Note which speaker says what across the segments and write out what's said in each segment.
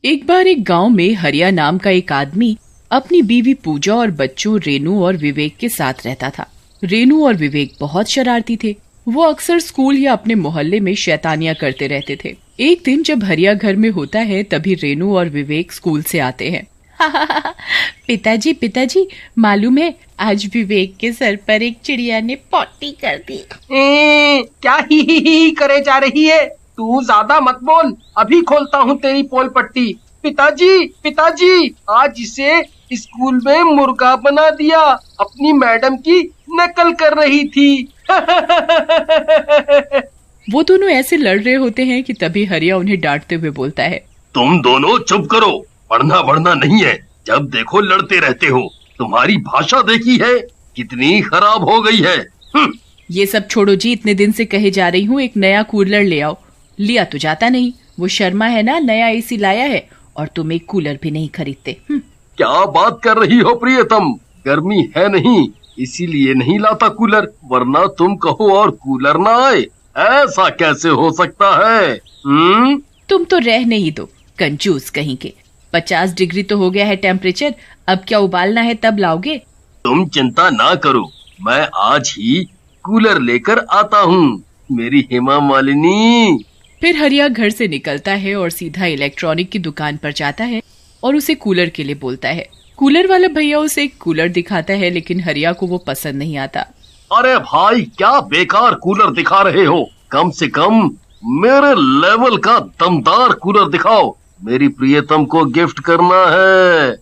Speaker 1: एक बार एक गांव में हरिया नाम का एक आदमी अपनी बीवी पूजा और बच्चों रेनू और विवेक के साथ रहता था। रेनू और विवेक बहुत शरारती थे। वो अक्सर स्कूल या अपने मोहल्ले में शैतानियां करते रहते थे। एक दिन जब हरिया घर में होता है तभी रेनू और विवेक स्कूल से आते हैं। पिताजी मालूम है आज विवेक के सर पर एक चिड़िया ने पॉटी कर दी।
Speaker 2: क्या ही करे जा रही है? तू ज्यादा मत बोल, अभी खोलता हूँ तेरी पोल पट्टी। पिताजी आज इसे स्कूल में मुर्गा बना दिया, अपनी मैडम की नकल कर रही थी।
Speaker 1: वो दोनों ऐसे लड़ रहे होते हैं कि तभी हरिया उन्हें डांटते हुए बोलता है,
Speaker 3: तुम दोनों चुप करो, पढ़ना नहीं है, जब देखो लड़ते रहते हो। तुम्हारी भाषा देखी है कितनी खराब हो गई है।
Speaker 1: ये सब छोड़ो जी, इतने दिन से कहे जा रही हूँ एक नया कूलर ले आओ, लिया तो जाता नहीं। वो शर्मा है ना, नया एसी लाया है और तुम एक कूलर भी नहीं खरीदते।
Speaker 3: क्या बात कर रही हो प्रियतम, गर्मी है नहीं इसीलिए नहीं लाता कूलर, वरना तुम कहो और कूलर ना आए, ऐसा कैसे हो सकता है?
Speaker 1: तुम तो रहने ही दो, कंजूस कहीं के। 50 डिग्री तो हो गया है टेम्परेचर, अब क्या उबालना है तब लाओगे?
Speaker 3: तुम चिंता ना करो, मैं आज ही कूलर लेकर आता हूँ मेरी हेमा मालिनी।
Speaker 1: फिर हरिया घर से निकलता है और सीधा इलेक्ट्रॉनिक की दुकान पर जाता है और उसे कूलर के लिए बोलता है। कूलर वाला भैया उसे एक कूलर दिखाता है लेकिन हरिया को वो पसंद नहीं आता।
Speaker 3: अरे भाई क्या बेकार कूलर दिखा रहे हो, कम से कम मेरे लेवल का दमदार कूलर दिखाओ, मेरी प्रियतम को गिफ्ट करना है।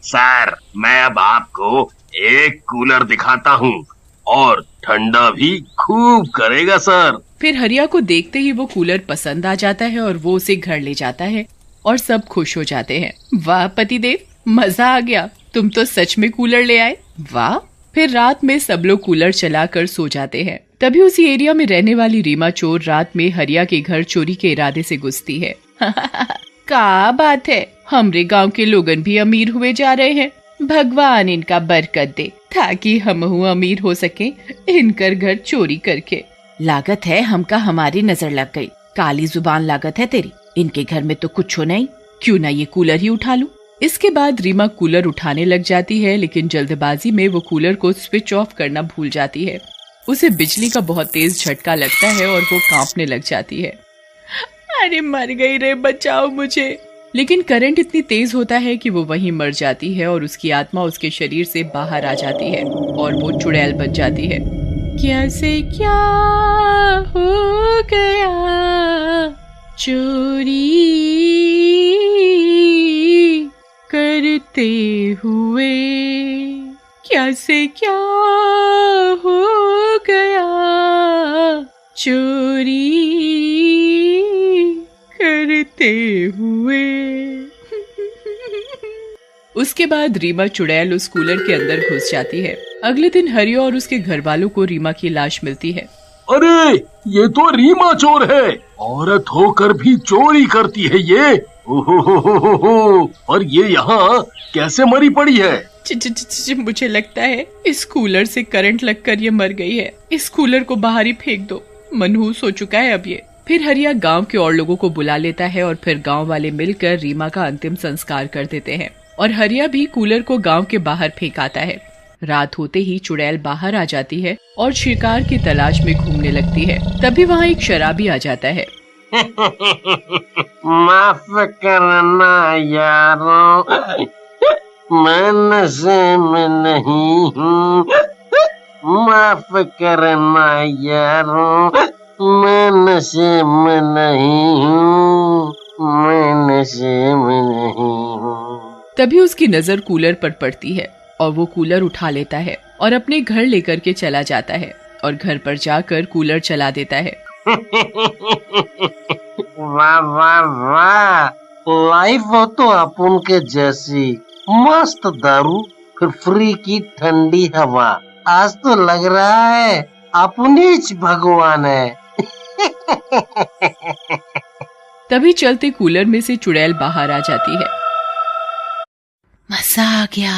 Speaker 3: सर मैं अब आपको एक कूलर दिखाता हूँ और ठंडा भी खूब करेगा सर।
Speaker 1: फिर हरिया को देखते ही वो कूलर पसंद आ जाता है और वो उसे घर ले जाता है और सब खुश हो जाते हैं। वाह पतिदेव, मजा आ गया, तुम तो सच में कूलर ले आए, वाह। फिर रात में सब लोग कूलर चलाकर सो जाते हैं। तभी उसी एरिया में रहने वाली रीमा चोर रात में हरिया के घर चोरी के इरादे से घुसती है। क्या बात है, हमरे गांव के लोगन भी अमीर हुए जा रहे हैं, भगवान इनका बरकत दे ताकि हम अमीर हो सके इनकर घर चोरी करके। लागत है हमका हमारी नजर लग गई, काली जुबान लागत है तेरी, इनके घर में तो कुछ हो नहीं, क्यों ना ये कूलर ही उठा लूं। इसके बाद रीमा कूलर उठाने लग जाती है लेकिन जल्दबाजी में वो कूलर को स्विच ऑफ करना भूल जाती है। उसे बिजली का बहुत तेज झटका लगता है और वो कांपने लग जाती है। अरे मर गई रे, बचाओ मुझे। लेकिन करंट इतनी तेज होता है कि वो वहीं मर जाती है और उसकी आत्मा उसके शरीर से बाहर आ जाती है और वो चुड़ैल बन जाती है। कैसे क्या हो गया चोरी करते हुए, कैसे क्या हो गया चोरी करते हुए। उसके बाद रीमा चुड़ैल उस कूलर के अंदर घुस जाती है। अगले दिन हरिया और उसके घर वालों को रीमा की लाश मिलती है।
Speaker 3: अरे ये तो रीमा चोर है, औरत होकर भी चोरी करती है ये। ओहो, और ये यहाँ कैसे मरी पड़ी है?
Speaker 1: मुझे लगता है इस कूलर से करंट लगकर ये मर गई है, इस कूलर को बाहर ही फेंक दो, मनहूस हो चुका है अब ये। फिर हरिया गांव के और लोगों को बुला लेता है और फिर गांव वाले मिलकर रीमा का अंतिम संस्कार कर देते हैं और हरिया भी कूलर को गांव के बाहर फेंक आता है। रात होते ही चुड़ैल बाहर आ जाती है और शिकार की तलाश में घूमने लगती है। तभी वहाँ एक शराबी आ जाता है।
Speaker 2: माफ करना यारों, मैं नशे में नहीं हूँ, माफ करना यारों, मैं नशे में नहीं हूँ, मैं नशे में नहीं हूँ।
Speaker 1: तभी उसकी नजर कूलर पर पड़ती है और वो कूलर उठा लेता है और अपने घर लेकर के चला जाता है और घर पर जाकर कूलर चला देता है।
Speaker 2: वाह वाह वाह, लाइफ हो तो अपन के जैसी, मस्त दारू फिर फ्री की ठंडी हवा, आज तो लग रहा है अपनी भगवान है।
Speaker 1: तभी चलते कूलर में से चुड़ैल बाहर आ जाती है। मजा आ गया,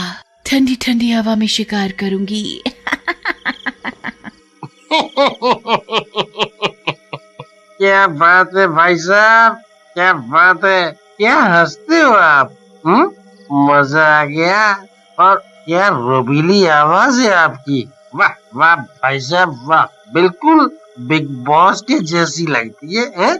Speaker 1: ठंडी ठंडी हवा में शिकार करूंगी।
Speaker 4: क्या बात है भाई साहब, क्या बात है, क्या हंसते हो आप? मजा आ गया। और क्या रोबीली आवाज है आपकी। वाह वाह भाई साहब वाह, बिल्कुल बिग बॉस के जैसी लगती है?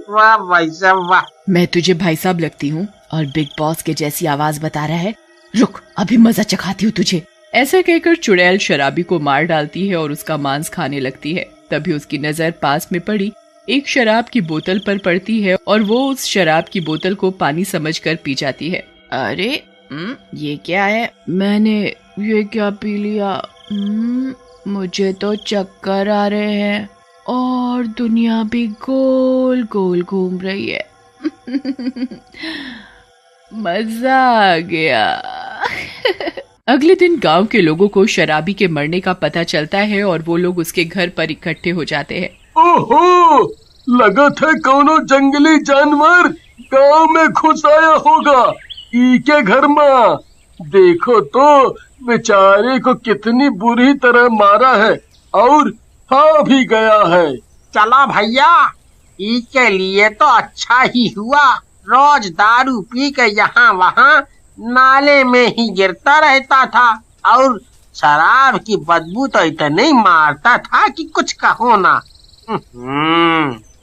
Speaker 4: वाह भाई साहब वाह।
Speaker 1: मैं तुझे भाई साहब लगती हूँ और बिग बॉस के जैसी आवाज बता रहा है? रुक, अभी मजा चखाती हूँ तुझे। ऐसा कहकर चुड़ैल शराबी को मार डालती है और उसका मांस खाने लगती है। तभी उसकी नजर पास में पड़ी एक शराब की बोतल पर पड़ती है और वो उस शराब की बोतल को पानी समझकर पी जाती है। अरे ये क्या है? मैंने ये क्या पी लिया? मुझे तो चक्कर आ रहे हैं और दुनिया भी गोल गोल घूम रही है। मजा आ गया। अगले दिन गांव के लोगों को शराबी के मरने का पता चलता है और वो लोग उसके घर पर इकट्ठे हो जाते हैं।
Speaker 3: ओहो, लगा था कोनो जंगली जानवर गांव में घुस आया होगा ई के घर में। देखो तो बेचारे को कितनी बुरी तरह मारा है और खा भी गया है।
Speaker 4: चला भैया, ई के लिए तो अच्छा ही हुआ। रोज दारू पी के यहाँ वहाँ नाले में ही गिरता रहता था और शराब की बदबू तो इतनी मारता था कि कुछ कहो ना।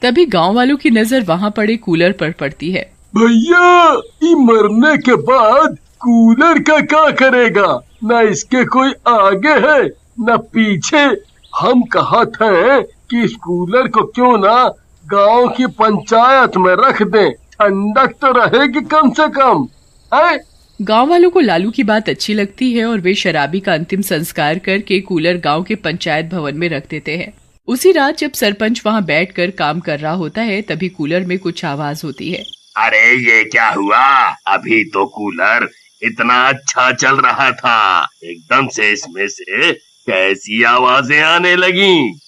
Speaker 1: तभी गांव वालों की नजर वहाँ पड़े कूलर पर पड़ती है।
Speaker 3: भैया, ये मरने के बाद कूलर का क्या करेगा? न इसके कोई आगे है न पीछे। हम कहा थे कि इस कूलर को क्यों ना गांव की पंचायत में रख दें, ठंडक तो रहेगी कम से कम है?
Speaker 1: गांव वालों को लालू की बात अच्छी लगती है और वे शराबी का अंतिम संस्कार करके कूलर गांव के पंचायत भवन में रख देते हैं। उसी रात जब सरपंच वहां बैठकर काम कर रहा होता है तभी कूलर में कुछ आवाज होती है।
Speaker 3: अरे ये क्या हुआ? अभी तो कूलर इतना अच्छा चल रहा था, एकदम से इसमें से कैसी आवाजें आने लगी?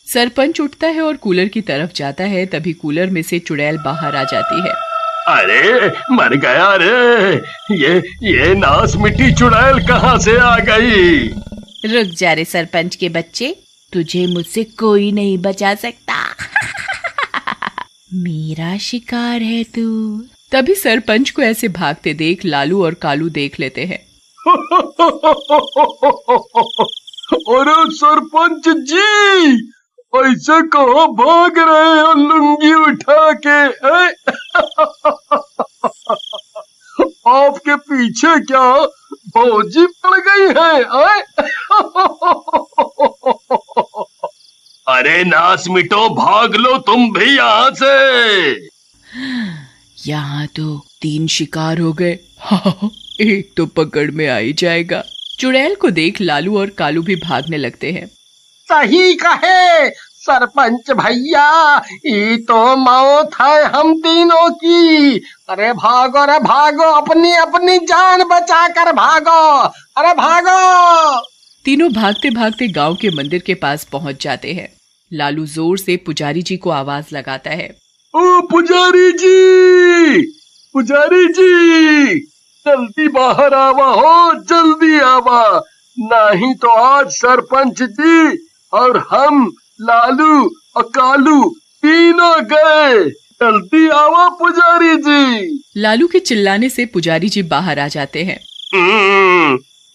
Speaker 1: सरपंच उठता है और कूलर की तरफ जाता है। तभी कूलर में से चुड़ैल बाहर आ जाती है।
Speaker 3: अरे मर गया रे, ये नास मिट्टी चुड़ैल कहाँ से आ गई?
Speaker 1: रुक जा रे सरपंच के बच्चे, तुझे मुझसे कोई नहीं बचा सकता। मेरा शिकार है तू। तभी सरपंच को ऐसे भागते देख लालू और कालू देख लेते हैं।
Speaker 3: अरे सरपंच जी, ऐसे कहाँ भाग रहे हो लुंगी उठा के? आपके पीछे क्या फौजी पड़ गई है? अरे नास मिटो, भाग लो तुम भी यहाँ से।
Speaker 1: यहाँ तो 3 शिकार हो गए। एक तो पकड़ में आ ही जाएगा। चुड़ैल को देख लालू और कालू भी भागने लगते हैं।
Speaker 4: सही कहे सरपंच भैया, ये तो मौत है हम तीनों की। अरे भागो रे भागो, अपनी अपनी जान बचा कर भागो। अरे भागो।
Speaker 1: तीनों भागते भागते गांव के मंदिर के पास पहुंच जाते हैं। लालू जोर से पुजारी जी को आवाज लगाता है।
Speaker 3: ओ पुजारी जी, पुजारी जी, जल्दी बाहर आवा हो, जल्दी आवा, नहीं तो आज सरपंच जी और हम लालू और कालू तीनों गए। जल्दी आवा पुजारी जी।
Speaker 1: लालू के चिल्लाने से पुजारी जी बाहर आ जाते हैं।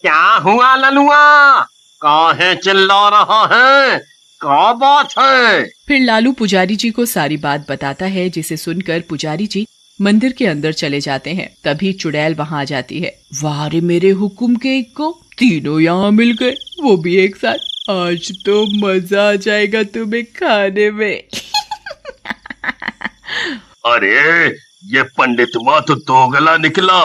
Speaker 4: क्या हुआ ललुआ, काहे चिल्ला रहा है, क्या बात है?
Speaker 1: फिर लालू पुजारी जी को सारी बात बताता है, जिसे सुनकर पुजारी जी मंदिर के अंदर चले जाते हैं। तभी चुड़ैल वहाँ आ जाती है। वाह रे मेरे हुक्म के इक्को, तीनों यहाँ मिल गए, वो भी एक साथ। आज तो मजा आ जाएगा तुम्हें खाने में।
Speaker 3: अरे ये पंडित माँ तो दोगला निकला,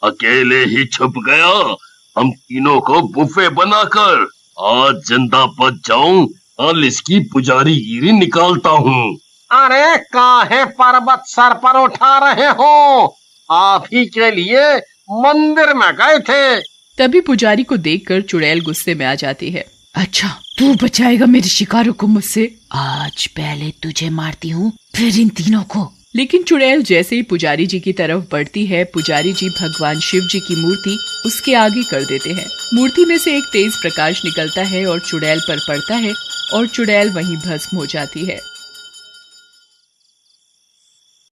Speaker 3: अकेले ही छुप गया। हम तीनों को बुफे बनाकर आज जिंदा बच जाऊं, कल इसकी पुजारीगिरी निकालता हूँ।
Speaker 4: अरे काहे पर्वत सर पर उठा रहे हो, आप ही के लिए मंदिर में गए थे।
Speaker 1: तभी पुजारी को देखकर चुड़ैल गुस्से में आ जाती है। अच्छा, तू बचाएगा मेरे शिकारों को मुझसे? आज पहले तुझे मारती हूँ, फिर इन तीनों को। लेकिन चुड़ैल जैसे ही पुजारी जी की तरफ बढ़ती है, पुजारी जी भगवान शिव जी की मूर्ति उसके आगे कर देते हैं। मूर्ति में से एक तेज प्रकाश निकलता है और चुड़ैल पर पड़ता है और चुड़ैल वहीं भस्म हो जाती है।